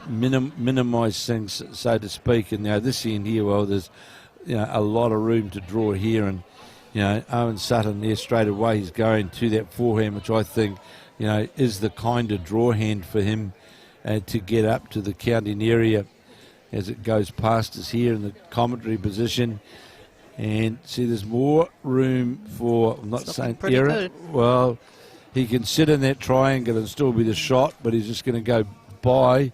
minimise things, so to speak. And this end here, well, there's a lot of room to draw here, and Owen Sutton there straight away, he's going to that forehand, which I think is the kind of draw hand for him to get up to the counting area as it goes past us here in the commentary position. And see, there's more room for, I'm not saying error. Good. Well, he can sit in that triangle and still be the shot, but he's just going to go by,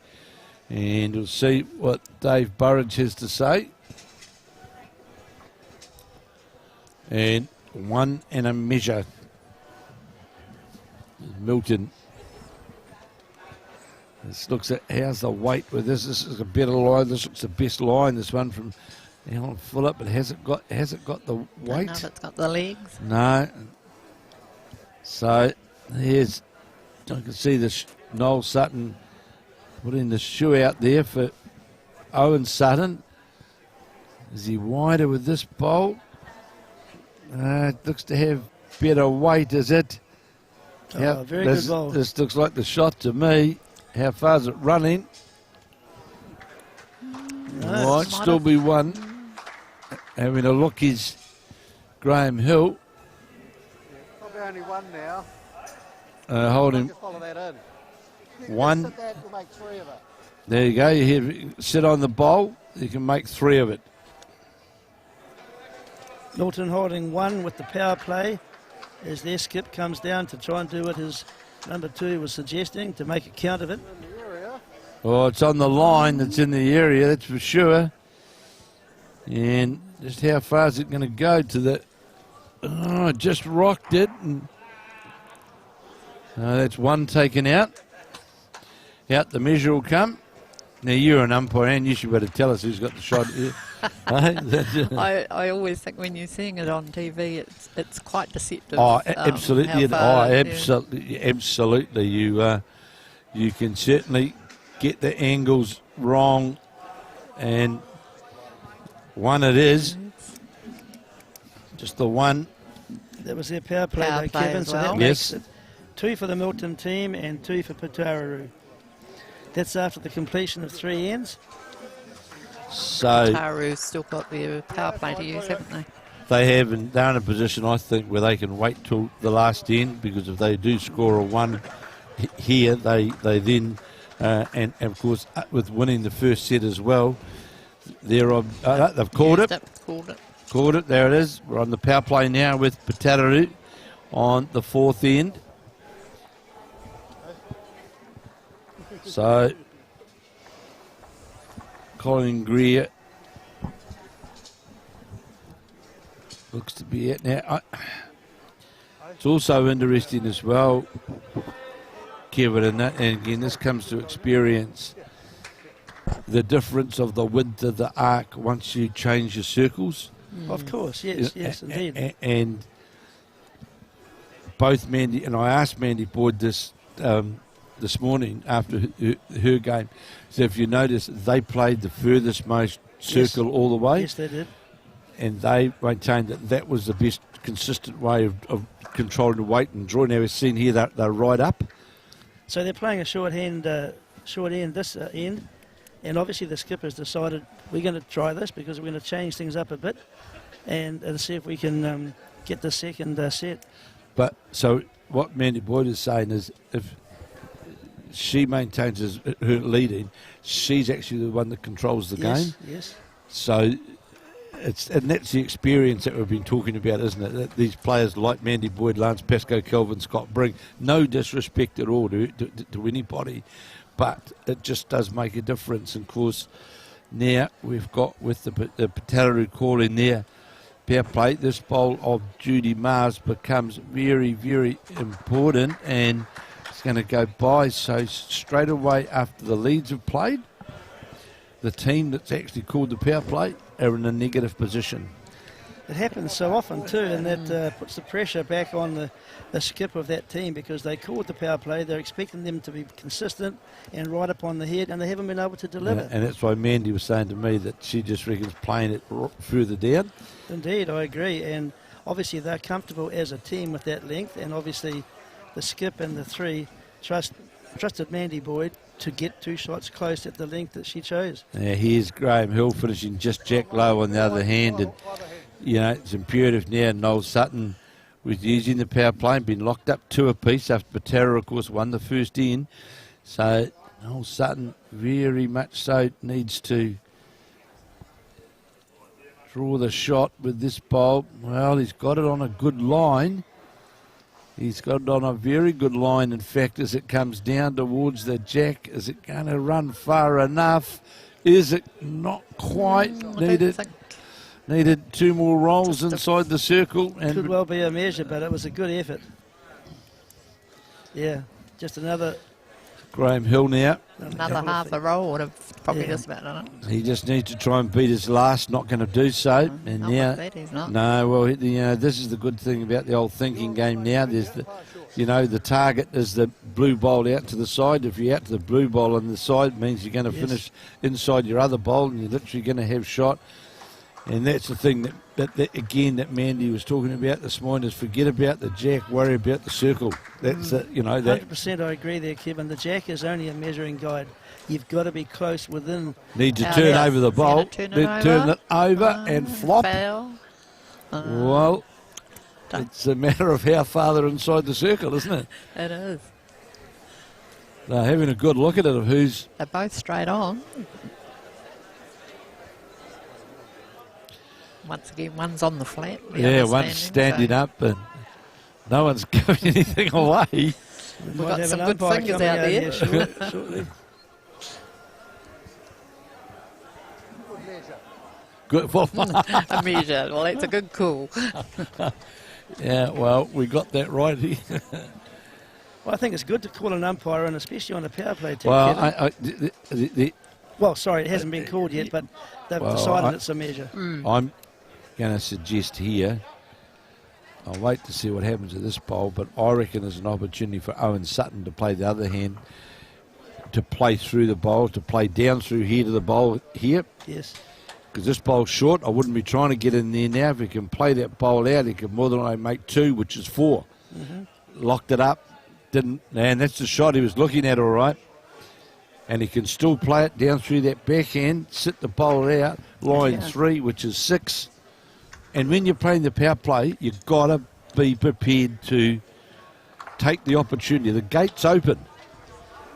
and we'll see what Dave Burridge has to say. And 1 and a measure. Milton. This looks at how's the weight with this. This is a better line. This looks the best line. This one from Allan Phillip, but has it got the weight? No, it's got the legs. No. So here's, I can see this Noel Sutton putting the shoe out there for Owen Sutton. Is he wider with this bowl? It looks to have better weight, is it? Very good bowl. This looks like the shot to me. How far is it running? No, Might still be 1. Having a look is Graeme Hill. Probably only 1 now. Holding Just follow that in. 1. Sit that, we'll make 3 of it. There you go. You sit on the bowl. You can make 3 of it. Milton holding 1 with the power play as their skip comes down to try and do what his number 2 was suggesting, to make a count of it. In the area. Oh, it's on the line. It's in the area, that's for sure. And just how far is it going to go to the... Oh, just rocked it. And that's 1 taken out. Out the measure will come. Now, you're an umpire, and you should better tell us who's got the shot here. I always think when you're seeing it on TV, it's quite deceptive. Oh, absolutely. Absolutely. Absolutely. You can certainly get the angles wrong, and 1 it is. Just the 1. That was their power play, Power though, play Kevin. as So well. that Yes. makes it 2 for the Milton team and 2 for Putaruru. That's after the completion of 3 ends. So Putaruru still got their power play to use, haven't they? they have, and they're in a position, I think, where they can wait till the last end, because if they do score a 1 here, they then, and of course, with winning the first set as well, they've called it. Called it. There it is. We're on the power play now with Putaruru on the 4th end. So, Colleen Greer looks to be it now. It's also interesting as well, Kevin, and again, this comes to experience, the difference of the width of the arc once you change your circles. Of course, yes, indeed. And both Mandy, and I asked Mandy Boyd this morning after her game, so if you notice, they played the furthest most circle all the way. Yes, they did. And they maintained that was the best consistent way of controlling the weight and drawing. Now we've seen here that they're right up. So they're playing a short end this end, and obviously the skipper's decided we're going to try this because we're going to change things up a bit and see if we can get the second set. But so what Mandy Boyd is saying is if she maintains her leading, she's actually the one that controls the game. Yes. So and that's the experience that we've been talking about, isn't it? That these players like Mandy Boyd, Lance Pascoe, Kelvin Scott bring no disrespect at all to anybody, but it just does make a difference. And of course, now we've got with the Putaruru call in there, power play, this bowl of Judy Marr's becomes very, very important, and it's going to go by. So straight away after the leads have played, the team that's actually called the power play are in a negative position. It happens so often too, and that puts the pressure back on the skip of that team because they called the power play. They're expecting them to be consistent and right up on the head, and they haven't been able to deliver. Yeah, and that's why Mandy was saying to me that she just reckons playing it further down. Indeed, I agree, and obviously they're comfortable as a team with that length, and obviously the skip and the three trusted Mandy Boyd to get 2 shots close at the length that she chose. Now here's Graeme Hill finishing just jack low on the other hand, and you know it's imperative now. Noel Sutton was using the power play and been locked up 2 apiece after Putaruru, of course, won the first in. So Noel Sutton very much so needs to draw the shot with this bowl. Well, he's got it on a good line. He's got it on a very good line. In fact, as it comes down towards the jack, is it going to run far enough? Is it not quite? Needed 2 more rolls inside the circle. And could well be a measure, but it was a good effort. Yeah, just another... Graeme Hill now. Another half a roll would have probably just about done it. He just needs to try and beat his last, not going to do so. And now, he's not. No, well, you know, this is the good thing about the old thinking game now. There's the, you know, the target is the blue bowl out to the side. If you're out to the blue bowl on the side, it means you're going to finish inside your other bowl and you're literally going to have shot. And that's the thing that Mandy was talking about this morning is forget about the jack, worry about the circle. That's it, you know. That 100% I agree there, Kevin. The jack is only a measuring guide. You've got to be close within. Need to turn over the bowl, turn it over and flop. Fail. Well, it's a matter of how far they're inside the circle, isn't it? It is. They're having a good look at it of who's... They're both straight on. Once again, one's on the flat. Yeah, one's standing up and no one's giving anything away. We've got some good fingers out there. Shortly. Good. Well, a measure. Well, that's a good call. Yeah, well, we got that right here. Well, I think it's good to call an umpire, and especially on a power play team. Well, well, sorry, it hasn't been called yet, but they've decided it's a measure. I'm going to suggest here, I'll wait to see what happens at this bowl, but I reckon there's an opportunity for Owen Sutton to play the other hand, to play through the bowl, to play down through here to the bowl here. Yes. Because this bowl's short, I wouldn't be trying to get in there now. If he can play that bowl out, he can more than I make 2, which is 4. Locked it up, didn't, and that's the shot he was looking at, all right. And he can still play it down through that backhand, sit the bowl out, line 3, which is 6. And when you're playing the power play, you've got to be prepared to take the opportunity. The gate's open.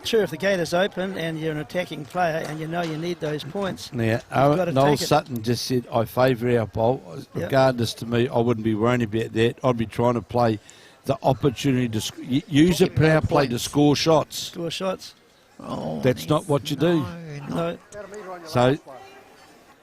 Sure, if the gate is open and you're an attacking player and you know you need those points. Now, Noel Sutton just said, I favour our bowl. Regardless to me, I wouldn't be worrying about that. I'd be trying to play the opportunity to use a power play to score shots. Score shots. Oh, that's not what you do. No. So,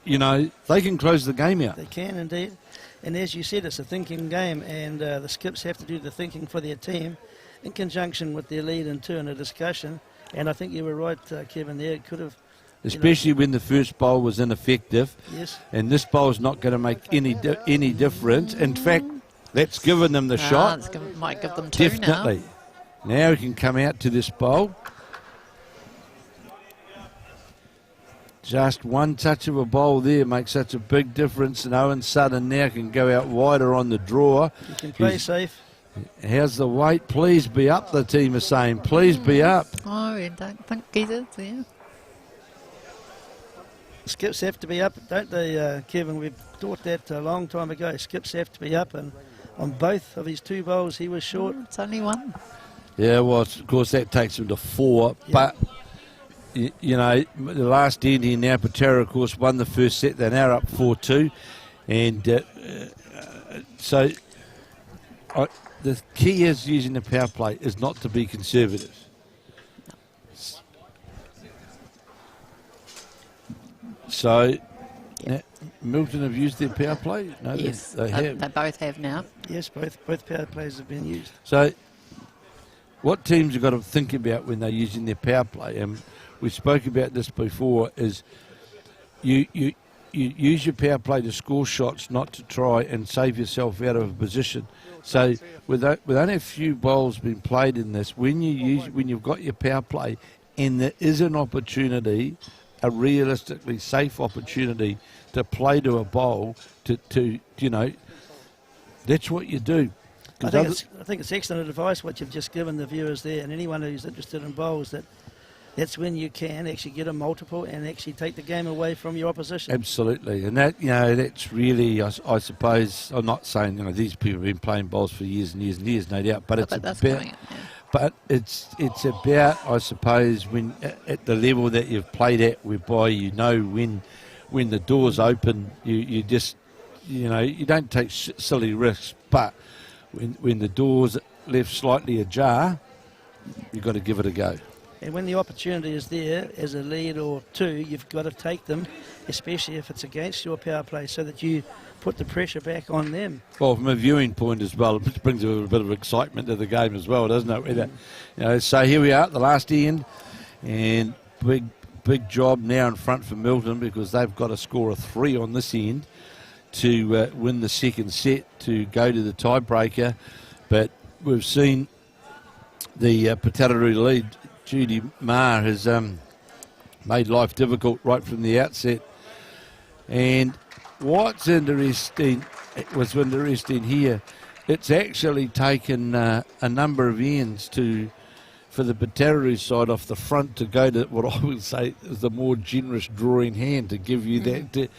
you know, they can close the game out. They can indeed. And as you said, it's a thinking game, and the skips have to do the thinking for their team in conjunction with their lead and 2 in a discussion. And I think you were right, Kevin, there. It could have... Especially when the first bowl was ineffective. Yes. And this bowl is not going to make any difference. In fact, that's given them the shot. Might give them 2 definitely. Now he can come out to this bowl. Just one touch of a bowl there makes such a big difference, and Owen Sutton now can go out wider on the draw. You can play safe. How's the weight? Please be up, the team is saying. Please be up. Oh, I don't think he is, yeah. Skips have to be up, don't they, Kevin? We've thought that a long time ago. Skips have to be up, and on both of his 2 bowls, he was short. It's only one. Yeah, well, of course, that takes him to 4. Yeah. But, you know, the last end here now, Putaruru, of course, won the first set. They're now up 4-2. And so the key is using the power play is not to be conservative. So, now, Milton have used their power play? No, Yes, they have. they both have now. Yes, both power plays have been used. So, what teams have got to think about when they're using their power play, and we spoke about this before, is you use your power play to score shots, not to try and save yourself out of a position. So, with only a few bowls being played in this, when you've got your power play, and there is an opportunity, a realistically safe opportunity to play to a bowl, to you know, that's what you do. I think it's excellent advice what you've just given the viewers there, and anyone who's interested in bowls, that's when you can actually get a multiple and actually take the game away from your opposition. Absolutely, and that, you know, that's really, I suppose, I'm not saying, you know, these people have been playing bowls for years and years and years, no doubt, but it's about, but it's about, I suppose, when at the level that you've played at, whereby you know when the doors open, you just, you know, you don't take silly risks, but when the door's left slightly ajar, you've got to give it a go. And when the opportunity is there as a lead or 2, you've got to take them, especially if it's against your power play, so that you put the pressure back on them. Well, from a viewing point as well, it brings a bit of excitement to the game as well, doesn't it? You know, so here we are at the last end, and big job now in front for Milton, because they've got to score a 3 on this end to win the second set to go to the tiebreaker. But we've seen the Putaruru lead. Judy Marr has made life difficult right from the outset. And what's interesting here, it's actually taken a number of ends for the Putaruru side off the front to go to what I would say is the more generous drawing hand to give you that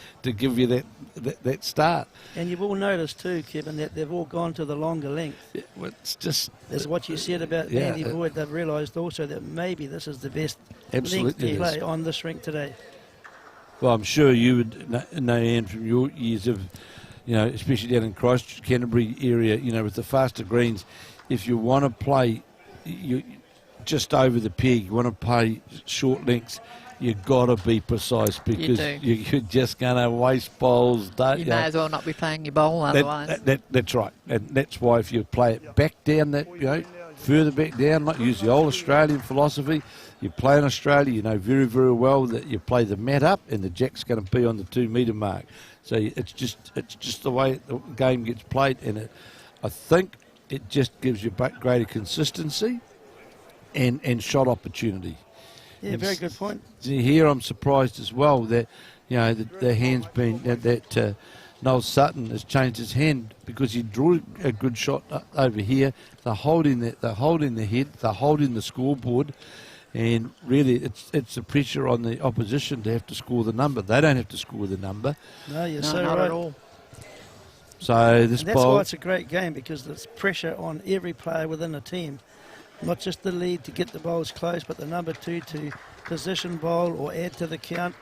start. And you've all noticed too, Kevin, that they've all gone to the longer length. Yeah, well, it's just as what you said about Andy Boyd. They've realised also that maybe this is the best length to play on this rink today. Well, I'm sure you would know, Anne, from your years of, you know, especially down in Christchurch, Canterbury area, you know, with the faster greens, if you want to play you just over the peg, you want to play short lengths, you've got to be precise, because you're just going to waste bowls. You may as well not be playing your bowl otherwise. That's right, and that's why if you play it back down, that, you know, further back down, like use the old Australian philosophy, you play in Australia, you know very, very well that you play the mat up and the jack's going to be on the 2 metre mark. So it's just the way the game gets played, and I think it just gives you greater consistency and shot opportunity. Yeah, and very good point. Here I'm surprised as well that, you know, the hand's been that Noel Sutton has changed his hand, because he drew a good shot over here. They're holding the head, they're holding the scoreboard, and really it's the pressure on the opposition to have to score the number. They don't have to score the number. No, you're no, so not right. at all. So this that's why it's a great game, because there's pressure on every player within the team. Not just the lead to get the bowls close, but the number 2 to position bowl or add to the count,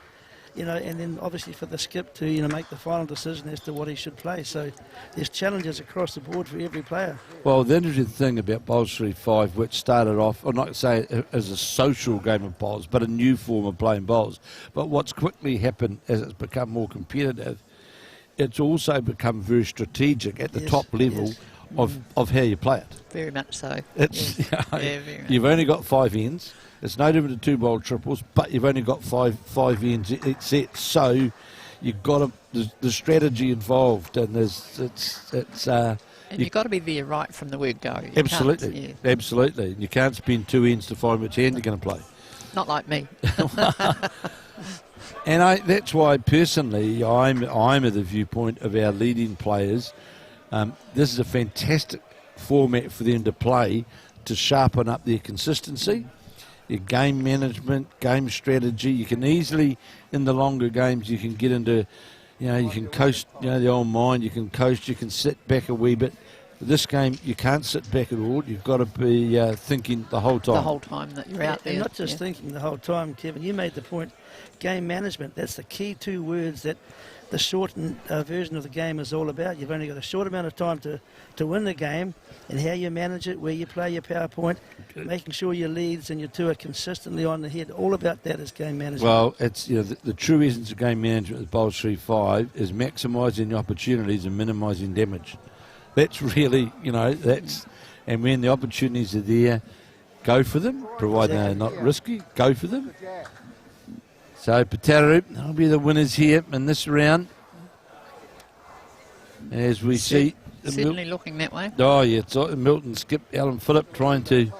you know, and then obviously for the skip to, you know, make the final decision as to what he should play. So there's challenges across the board for every player. Well, the interesting thing about Bowls3Five, which started off, I'm not say as a social game of bowls, but a new form of playing bowls. But what's quickly happened as it's become more competitive, it's also become very strategic at the top level of how you play it. Very much so. It's, yes. You know, you've only got 5 ends. It's no different to 2-bowl triples, but you've only got five ends each set. So you've got the strategy involved, and and you've got to be there right from the word go. Absolutely. You can't spend 2 ends to find which hand you're going to play. Not like me. And that's why personally I'm of the viewpoint of our leading players. This is a fantastic format for them to play to sharpen up their consistency, your game management, game strategy. You can easily, in the longer games, you can get into, you can coast, the old mind, you can coast, you can sit back a wee bit. This game, you can't sit back at all. You've got to be thinking the whole time. The whole time that you're out there. And not just thinking the whole time, Kevin. You made the point, game management. That's the key two words that the shortened version of the game is all about. You've only got a short amount of time to win the game, and how you manage it, where you play your PowerPoint, making sure your leads and your two are consistently on the head. All about that is game management. Well, it's the true essence of game management with Bowls3Five is maximising the opportunities and minimising damage. That's really, and when the opportunities are there, go for them, provided they're not risky, go for them. So Putaruru will be the winners here in this round. As we see. Certainly looking that way. Oh, yeah, it's Milton skipped Allan Phillip trying to.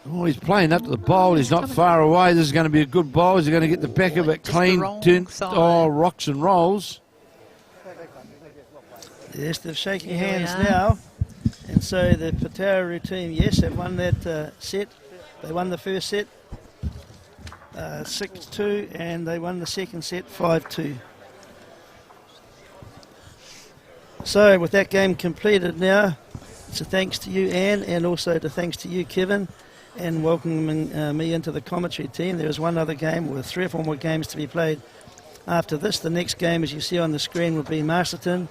Oh, he's playing up to the bowl. He's not far away. This is going to be a good bowl. He's going to get the back of it clean. Rocks and rolls. Yes, they're shaking hands now. And so the Putaruru team, yes, have won that set. They won the first set 6-2, and they won the second set 5-2. So with that game completed now, it's a thanks to you, Anne, and also to thanks to you, Kevin, and welcoming me into the commentary team. There is one other game with 3 or 4 more games to be played after this. The next game, as you see on the screen, will be Sutton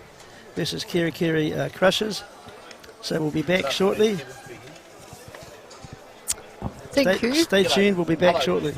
versus Kiri Crushers. So we'll be back shortly. Thank you. Stay tuned, we'll be back shortly.